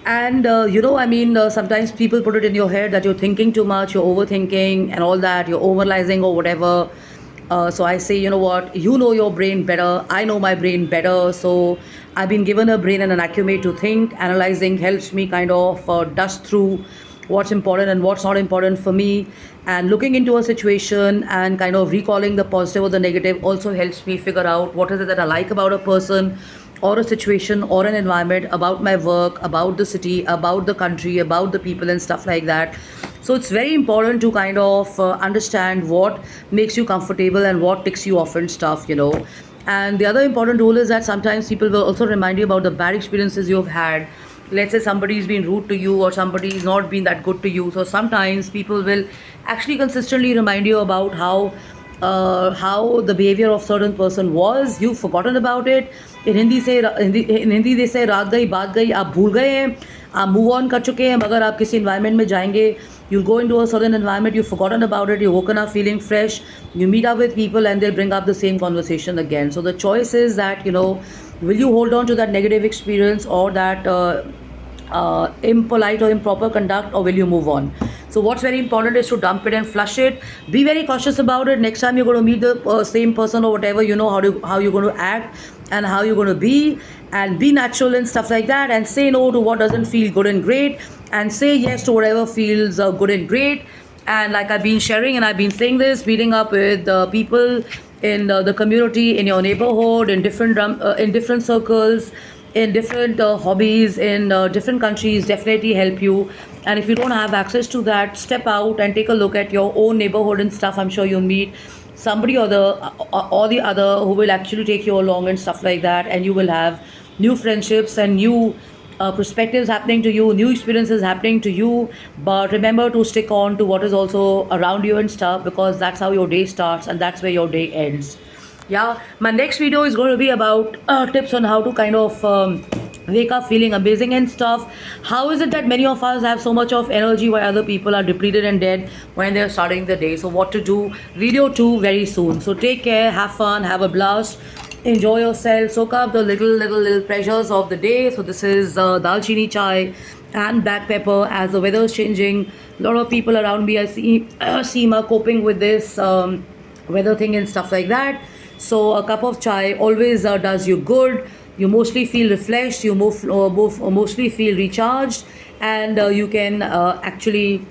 And sometimes people put it in your head that you're thinking too much, you're overthinking and all that, you're overanalyzing or whatever. So I say, you know what, you know your brain better, I know my brain better. So I've been given a brain and an acumen to think. Analyzing helps me kind of dust through what's important and what's not important for me. And looking into a situation and kind of recalling the positive or the negative also helps me figure out what is it that I like about a person or a situation or an environment, about my work, about the city, about the country, about the people and stuff like that. So it's very important to kind of understand what makes you comfortable and what ticks you off and stuff. And the other important rule is that sometimes people will also remind you about the bad experiences you've had. Let's say somebody's been rude to you or somebody's not been that good to you. So sometimes people will actually consistently remind you about how the behavior of certain person was. You've forgotten about it. In Hindi they say रात गई बात गई, आप भूल गए हैं, आप move on कर चुके हैं. मगर आप किसी environment में जाएंगे, you'll go into a certain environment, you've forgotten about it, you're woken up feeling fresh, you meet up with people and they'll bring up the same conversation again. So the choice is that, will you hold on to that negative experience or that impolite or improper conduct, or will you move on? So what's very important is to dump it and flush it. Be very cautious about it. Next time you're going to meet the same person or whatever, you know how you're going to act and how you're going to be, and be natural and stuff like that, and say no to what doesn't feel good and great, and say yes to whatever feels good and great. And like I've been sharing and I've been saying this, meeting up with people in the community, in your neighborhood, in different circles, in different hobbies, in different countries definitely help you. And if you don't have access to that, step out and take a look at your own neighborhood and stuff. I'm sure you'll meet somebody or the other who will actually take you along and stuff like that, and you will have new friendships and new perspectives happening to you, new experiences happening to you. But remember to stick on to what is also around you and stuff, because that's how your day starts and that's where your day ends. Yeah, my next video is going to be about tips on how to kind of wake up feeling amazing and stuff. How is it that many of us have so much of energy while other people are depleted and dead when they're starting the day? So what to do, video 2 very soon. So take care, have fun, have a blast, enjoy yourself, soak up the little pleasures of the day. So this is dalchini chai and black pepper. As the weather is changing, a lot of people around me I see are coping with this weather thing and stuff like that. So a cup of chai always does you good. You mostly feel refreshed, you mostly feel recharged, and you can actually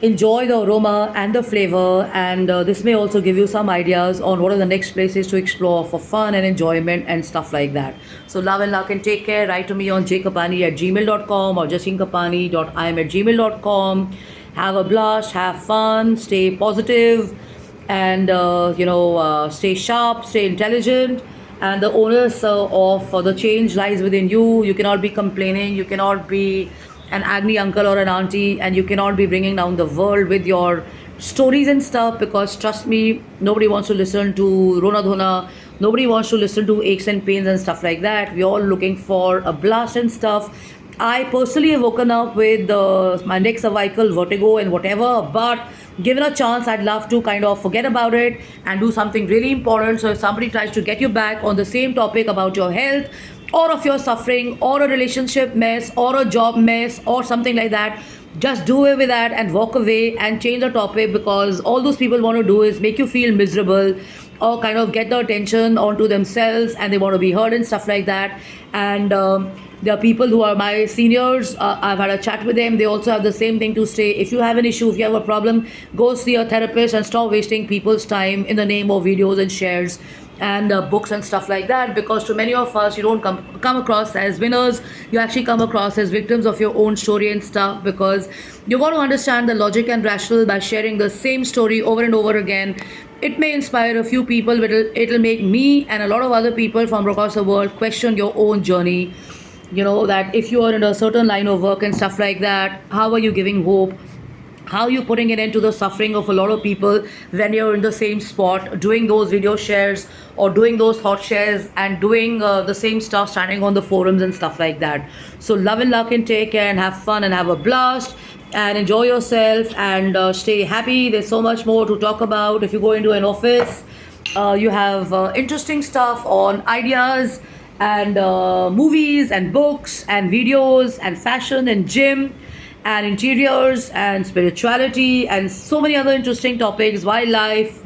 enjoy the aroma and the flavor. And this may also give you some ideas on what are the next places to explore for fun and enjoyment and stuff like that. So love and luck and take care. Write to me on jkapani@gmail.com or justine@gmail.com. Have a blast, have fun, stay positive, and stay sharp, stay intelligent. And the onus of the change lies within you. You cannot be complaining, you cannot be an agni uncle or an auntie, and you cannot be bringing down the world with your stories and stuff, because trust me, nobody wants to listen to Rona Dhona, nobody wants to listen to aches and pains and stuff like that. We're all looking for a blast and stuff. I personally have woken up with my neck, cervical, vertigo and whatever, but given a chance, I'd love to kind of forget about it and do something really important. So if somebody tries to get you back on the same topic about your health or of your suffering or a relationship mess or a job mess or something like that, just do away with that and walk away and change the topic, because all those people want to do is make you feel miserable or kind of get the attention onto themselves, and they want to be heard and stuff like that. And there are people who are my seniors. I've had a chat with them. They also have the same thing to say. If you have an issue, if you have a problem, go see a therapist and stop wasting people's time in the name of videos and shares and books and stuff like that. Because to many of us, you don't come across as winners. You actually come across as victims of your own story and stuff, because you got to understand the logic and rational by sharing the same story over and over again. It may inspire a few people, but it'll make me and a lot of other people from across the world question your own journey. That if you are in a certain line of work and stuff like that, how are you giving hope? How are you putting it into the suffering of a lot of people when you're in the same spot, doing those video shares or doing those thought shares and doing the same stuff, standing on the forums and stuff like that. So love and luck and take care and have fun and have a blast and enjoy yourself and stay happy. There's so much more to talk about. If you go into an office, you have interesting stuff on ideas and movies and books and videos and fashion and gym and interiors and spirituality and so many other interesting topics, wildlife,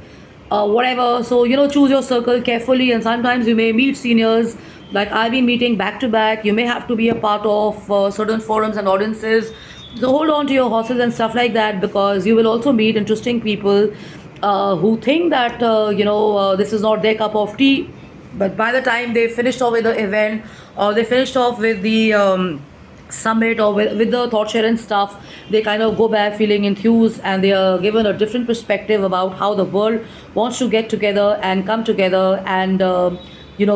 whatever. So, choose your circle carefully, and sometimes you may meet seniors like I've been meeting back to back. You may have to be a part of certain forums and audiences. So, hold on to your horses and stuff like that, because you will also meet interesting people who think that, this is not their cup of tea. But by the time they finished off with the event, or they finished off with the summit, or with the thought share and stuff, they kind of go back feeling enthused, and they are given a different perspective about how the world wants to get together and come together and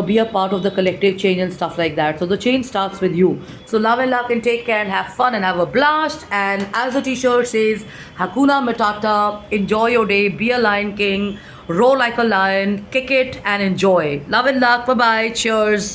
be a part of the collective change and stuff like that. So the change starts with you. So love and luck, and take care and have fun and have a blast. And as the t-shirt says, Hakuna Matata, enjoy your day, be a lion king, roar like a lion, kick it and enjoy. Love and luck, bye bye, cheers.